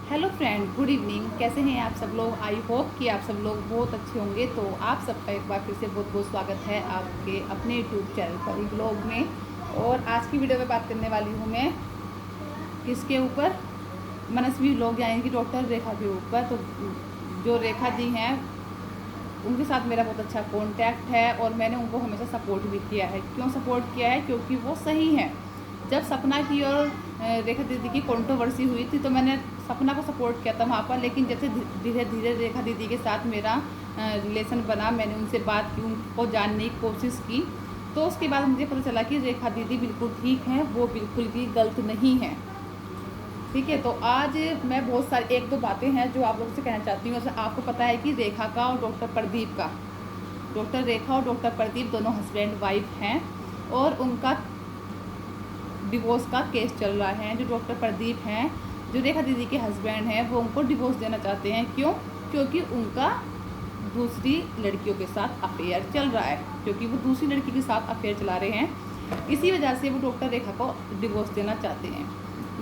Hello friend, good evening. कैसे हैं आप सब लोग? आई होप कि आप सब लोग बहुत अच्छे होंगे। तो आप सबका एक बार फिर से बहुत बहुत स्वागत है आपके अपने यूट्यूब चैनल पर ही ब्लॉग में। और आज की वीडियो में बात करने वाली हूँ मैं किसके ऊपर, मनस्वी ब्लॉग यानी कि डॉक्टर रेखा के ऊपर। तो जो रेखा जी हैं उनके साथ मेरा बहुत अच्छा कॉन्टैक्ट है और मैंने उनको हमेशा सपोर्ट भी किया है। क्यों सपोर्ट किया है? क्योंकि वो सही हैं। जब सपना की और रेखा दीदी की कंट्रोवर्सी हुई थी तो मैंने सपना को सपोर्ट किया था वहाँ पर, लेकिन जैसे धीरे धीरे रेखा दीदी के साथ मेरा रिलेशन बना, मैंने उनसे बात की, उनको जानने की कोशिश की, तो उसके बाद मुझे पता चला कि रेखा दीदी बिल्कुल ठीक हैं, वो बिल्कुल भी गलत नहीं हैं। ठीक है, तो आज मैं बहुत सारी एक दो बातें हैं जो आप लोगों से कहना चाहती हूँ। जैसे आपको पता है कि रेखा का और डॉक्टर प्रदीप का, डॉक्टर रेखा और डॉक्टर प्रदीप दोनों हस्बैंड वाइफ हैं और उनका डिवोर्स का केस चल रहा है। जो डॉक्टर प्रदीप हैं, जो रेखा दीदी के हस्बैंड हैं, वो उनको डिवोर्स देना चाहते हैं। क्यों? क्योंकि उनका दूसरी लड़कियों के साथ अफेयर चल रहा है, क्योंकि वो दूसरी लड़की के साथ अफेयर चला रहे हैं। इसी वजह से वो डॉक्टर रेखा को डिवोर्स देना चाहते हैं।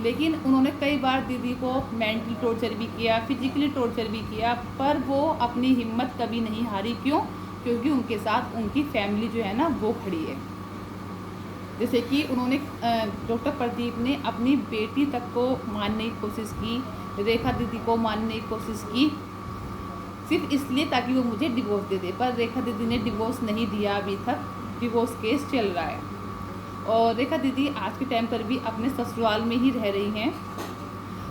लेकिन उन्होंने कई बार दीदी को मेंटली टॉर्चर भी किया, फिजिकली टॉर्चर भी किया, पर वो अपनी हिम्मत कभी नहीं हारी। क्यों? क्योंकि उनके साथ उनकी फैमिली जो है ना वो खड़ी है। जैसे कि उन्होंने डॉक्टर प्रदीप ने अपनी बेटी तक को मानने की कोशिश की, रेखा दीदी को मानने की कोशिश की, सिर्फ इसलिए ताकि वो मुझे डिवोर्स दे दे। पर रेखा दीदी ने डिवोर्स नहीं दिया, अभी तक डिवोर्स केस चल रहा है। और रेखा दीदी आज के टाइम पर भी अपने ससुराल में ही रह रही हैं।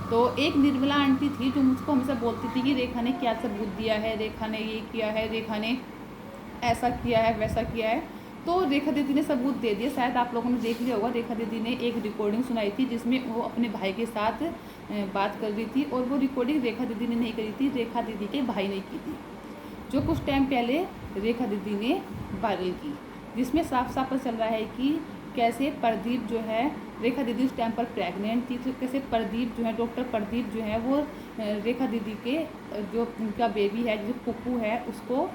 तो एक निर्मला आंटी थी जो मुझको हमेशा बोलती थी कि रेखा ने क्या सबूत दिया है, रेखा ने ये किया है, रेखा ने ऐसा किया है, वैसा किया है। तो रेखा दीदी ने सबूत दे दिया। शायद आप लोगों ने देख लिया होगा, रेखा दीदी ने एक रिकॉर्डिंग सुनाई थी जिसमें वो अपने भाई के साथ बात कर रही थी, और वो रिकॉर्डिंग रेखा दीदी ने नहीं करी थी, रेखा दीदी के भाई ने की थी, जो कुछ टाइम पहले रेखा दीदी ने वायरल की, जिसमें साफ साफ पता चल रहा है कि कैसे प्रदीप जो है, रेखा दीदी उस टाइम पर प्रेग्नेंट थी, तो कैसे प्रदीप जो है, डॉक्टर प्रदीप जो है वो रेखा दीदी के जो उनका बेबी है, जो पुप्पू है, उसको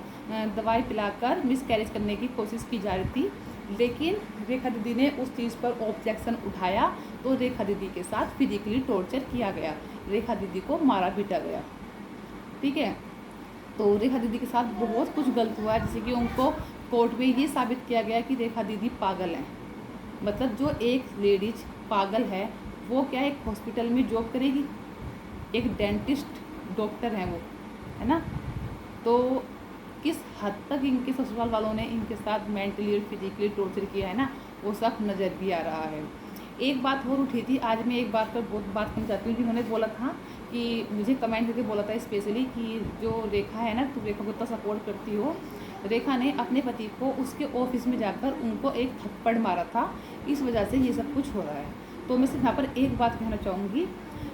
दवाई पिलाकर मिसकैरेज करने की कोशिश की जा रही थी। लेकिन रेखा दीदी ने उस चीज़ पर ऑब्जेक्शन उठाया, तो रेखा दीदी के साथ फिजिकली टॉर्चर किया गया, रेखा दीदी को मारा पीटा गया। ठीक है, तो रेखा दीदी के साथ बहुत कुछ गलत हुआ है। जैसे कि उनको कोर्ट में ये साबित किया गया कि रेखा दीदी पागल हैं। मतलब जो एक लेडीज पागल है, वो क्या एक हॉस्पिटल में जॉब करेगी? एक डेंटिस्ट डॉक्टर हैं वो, है ना? तो किस हद तक इनके ससुराल वालों ने इनके साथ मेंटली और फिजिकली टॉर्चर किया है ना, वो सब नज़र भी आ रहा है। एक बात और उठी थी, आज मैं एक बात पर बहुत बात करना चाहती हूँ। जिन्होंने बोला था कि मुझे कमेंट करके बोला था स्पेशली कि जो रेखा है ना, तुम रेखा को इतना सपोर्ट करती हो, रेखा ने अपने पति को उसके ऑफिस में जाकर उनको एक थप्पड़ मारा था, इस वजह से ये सब कुछ हो रहा है। तो मैं सिर्फ यहाँ पर एक बात कहना चाहूँगी,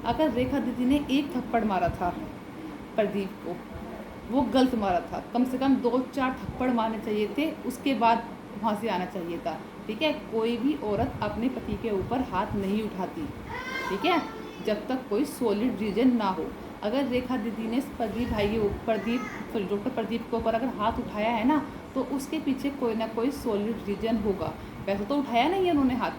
अगर रेखा दीदी ने एक थप्पड़ मारा था प्रदीप को, वो गलत मारा था, कम से कम 2-4 थप्पड़ मारने चाहिए थे, उसके बाद वहाँ से आना चाहिए था। ठीक है, कोई भी औरत अपने पति के ऊपर हाथ नहीं उठाती, ठीक है, जब तक कोई सॉलिड रीज़न ना हो। अगर रेखा दीदी ने प्रदीप भाई के ऊपर, डॉक्टर प्रदीप के ऊपर अगर हाथ उठाया है ना, तो उसके पीछे कोई ना कोई सॉलिड रीज़न होगा। वैसे तो उठाया नहीं है उन्होंने हाथ,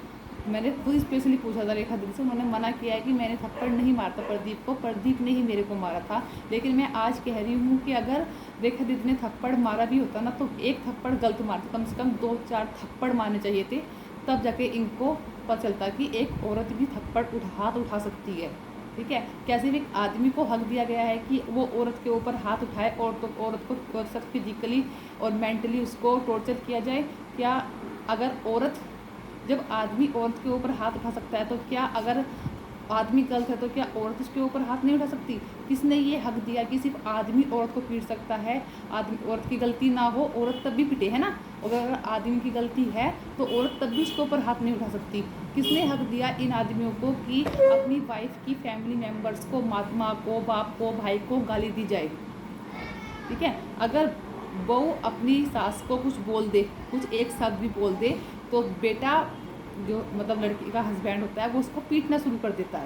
मैंने खुद स्पेशली पूछा था रेखा दीदी से, उन्होंने मना किया है कि मैंने थप्पड़ नहीं मारता प्रदीप को, प्रदीप ने ही मेरे को मारा था। लेकिन मैं आज कह रही हूँ कि अगर रेखा दीदी ने थप्पड़ मारा भी होता ना, तो एक थप्पड़ गलत मारता, कम से कम 2-4 थप्पड़ मारने चाहिए थे, तब जाके इनको पता चलता कि एक औरत भी थप्पड़ हाथ उठा सकती है। ठीक है, कैसे भी एक आदमी को हक दिया गया है कि वो औरत के ऊपर हाथ उठाए, और तो औरत को सख्त फिजिकली और मेंटली उसको टॉर्चर किया जाए। क्या अगर औरत, जब आदमी औरत के ऊपर हाथ उठा सकता है, तो क्या अगर आदमी गलत है तो क्या औरत उसके ऊपर हाथ नहीं उठा सकती? किसने ये हक दिया कि सिर्फ आदमी औरत को पीट सकता है? आदमी, औरत की गलती ना हो, औरत तब भी पिटे, है ना? और अगर आदमी की गलती है तो औरत तब भी उसके ऊपर हाथ नहीं उठा सकती। किसने हक दिया इन आदमियों को कि अपनी वाइफ की फैमिली मेम्बर्स को, माँ को, बाप को, भाई को गाली दी जाए? ठीक है, अगर बहू अपनी सास को कुछ बोल दे, कुछ एक शब्द भी बोल दे, तो बेटा जो मतलब लड़की का हस्बैंड होता है, वो उसको पीटना शुरू कर देता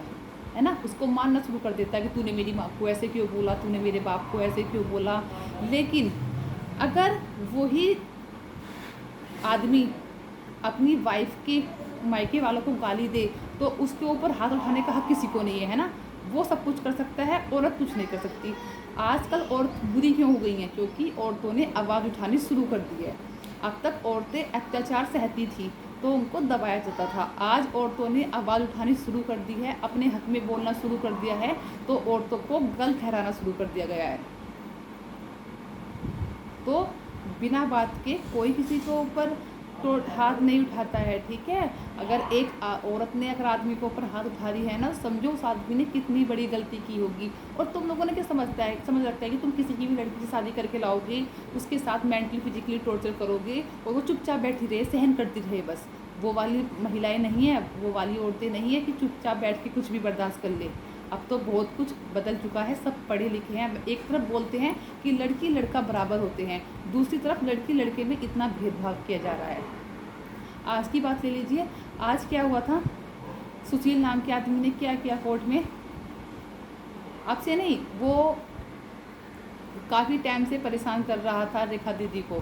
है ना, उसको मारना शुरू कर देता है कि तूने मेरी माँ को ऐसे क्यों बोला, तूने मेरे बाप को ऐसे क्यों बोला। लेकिन अगर वही आदमी अपनी वाइफ के मायके वालों को गाली दे, तो उसके ऊपर हाथ उठाने का हक किसी को नहीं है ना? वो सब कुछ कर सकता है, औरत कुछ नहीं कर सकती। आजकल औरत बुरी क्यों हो गई हैं? क्योंकि औरतों ने आवाज़ उठानी शुरू कर दी है। अब तक औरतें अत्याचार सहती थी तो उनको दबाया जाता था। आज औरतों ने आवाज़ उठानी शुरू कर दी है, अपने हक में बोलना शुरू कर दिया है, तो औरतों को गलत ठहराना शुरू कर दिया गया है। तो बिना बात के कोई किसी के ऊपर तो हाथ नहीं उठाता है, ठीक है। अगर एक औरत ने अगर आदमी के ऊपर हाथ उठा दी है ना, समझो उस आदमी ने कितनी बड़ी गलती की होगी। और तुम लोगों ने क्या समझ रखता है कि तुम किसी की भी लड़की से शादी करके लाओगे, उसके साथ मेंटली फिजिकली टॉर्चर करोगे और वो चुपचाप बैठी रहे, सहन करती रहे बस। वो वाली महिलाएं नहीं है, वो वाली औरतें नहीं है कि चुपचाप बैठ के कुछ भी बर्दाश्त कर ले। अब तो बहुत कुछ बदल चुका है, सब पढ़े लिखे हैं। एक तरफ बोलते हैं कि लड़की लड़का बराबर होते हैं, दूसरी तरफ लड़की लड़के में इतना भेदभाव किया जा रहा है। आज की बात ले लीजिए, आज क्या हुआ था, सुशील नाम के आदमी ने क्या किया कोर्ट में, आपसे नहीं, वो काफ़ी टाइम से परेशान कर रहा था रेखा दीदी को,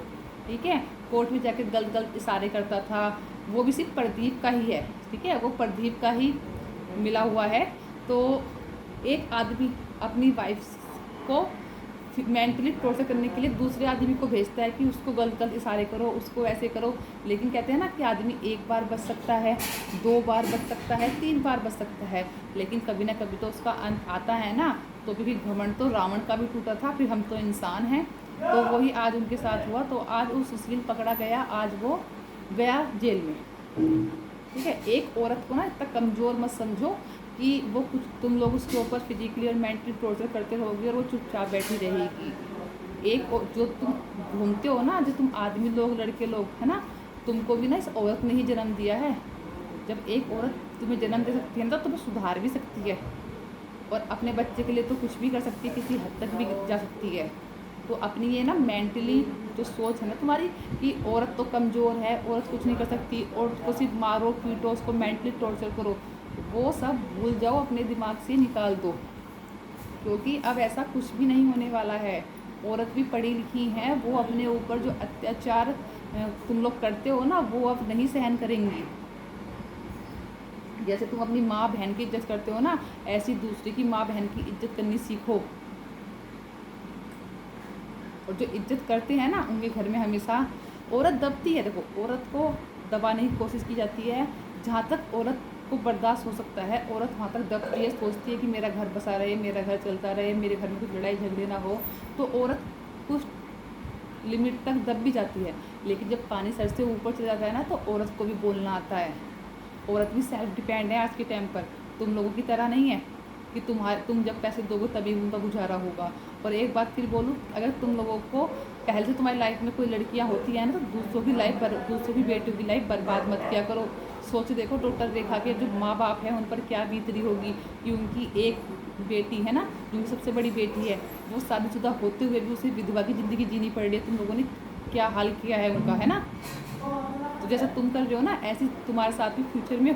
ठीक है। कोर्ट में जाके गलत गलत इशारे करता था। वो भी सिर्फ प्रदीप का ही है, ठीक है, वो प्रदीप का ही मिला हुआ है। तो एक आदमी अपनी वाइफ को मेंटली टॉर्चर करने के लिए दूसरे आदमी को भेजता है कि उसको गलत गलत इशारे करो, उसको ऐसे करो। लेकिन कहते हैं ना कि आदमी एक बार बच सकता है, 2 बार बच सकता है, 3 बार बच सकता है, लेकिन कभी ना कभी तो उसका अंत आता है ना। तो क्योंकि घमंड तो रावण का भी टूटा था, फिर हम तो इंसान हैं, तो वही आज उनके साथ हुआ। तो आज वो सुशील पकड़ा गया, आज वो गया जेल में, ठीक है। एक औरत को ना इतना कमज़ोर मत समझो कि वो कुछ तुम लोग उसके ऊपर फिजिकली और मेंटली टॉर्चर करते रहोगे और वो चुपचाप बैठी रहेगी। एक जो तुम घूमते हो ना, जो तुम आदमी लोग, लड़के लोग, है ना, तुमको भी ना इस औरत ने ही जन्म दिया है। जब एक औरत तुम्हें जन्म दे सकती है ना, तो तुम्हें सुधार भी सकती है और अपने बच्चे के लिए तो कुछ भी कर सकती है, किसी हद तक भी जा सकती है। तो अपनी ये ना मेंटली जो सोच है ना तुम्हारी कि औरत तो कमज़ोर है, औरत कुछ नहीं कर सकती, औरत को सिर्फ मारो पीटो, उसको मेंटली टॉर्चर करो, वो सब भूल जाओ, अपने दिमाग से निकाल दो। क्योंकि अब ऐसा कुछ भी नहीं होने वाला है। औरत भी पढ़ी लिखी हैं, वो अपने ऊपर जो अत्याचार तुम लोग करते हो ना, वो अब नहीं सहन करेंगी। जैसे तुम अपनी माँ बहन की इज्जत करते हो ना, ऐसी दूसरे की माँ बहन की इज्जत करनी सीखो। और जो इज्जत करते हैं ना, उनके घर में हमेशा औरत दबती है। देखो, औरत को दबाने की कोशिश की जाती है। जहाँ तक औरत को बर्दाश्त हो सकता है, औरत वहाँ तक दबती है, सोचती है कि मेरा घर बसा रहे, मेरा घर चलता रहे, मेरे घर में कुछ लड़ाई झगड़े ना हो। तो औरत कुछ लिमिट तक दब भी जाती है, लेकिन जब पानी सर से ऊपर चला जाता है ना, तो औरत को भी बोलना आता है। औरत भी सेल्फ डिपेंड है आज के टाइम पर, तुम लोगों की तरह नहीं है कि तुम जब पैसे दोगे तभी उनका गुजारा होगा। और एक बात फिर बोलूँ, अगर तुम लोगों को पहले से तुम्हारी लाइफ में कोई लड़कियां होती हैं ना, तो दूसरों की बेटियों की लाइफ बर्बाद मत किया करो। सोच देखो, डॉक्टर रेखा के जो माँ बाप हैं, उन पर क्या बीत रही होगी कि उनकी एक बेटी है ना, उनकी सबसे बड़ी बेटी है, वो शादीशुदा होते हुए भी उसे विधवा की ज़िंदगी जीनी पड़ रही है। तुम लोगों ने क्या हाल किया है उनका, है ना। तो जैसा तुम कर रहे हो ना, ऐसी तुम्हारे साथ भी फ्यूचर में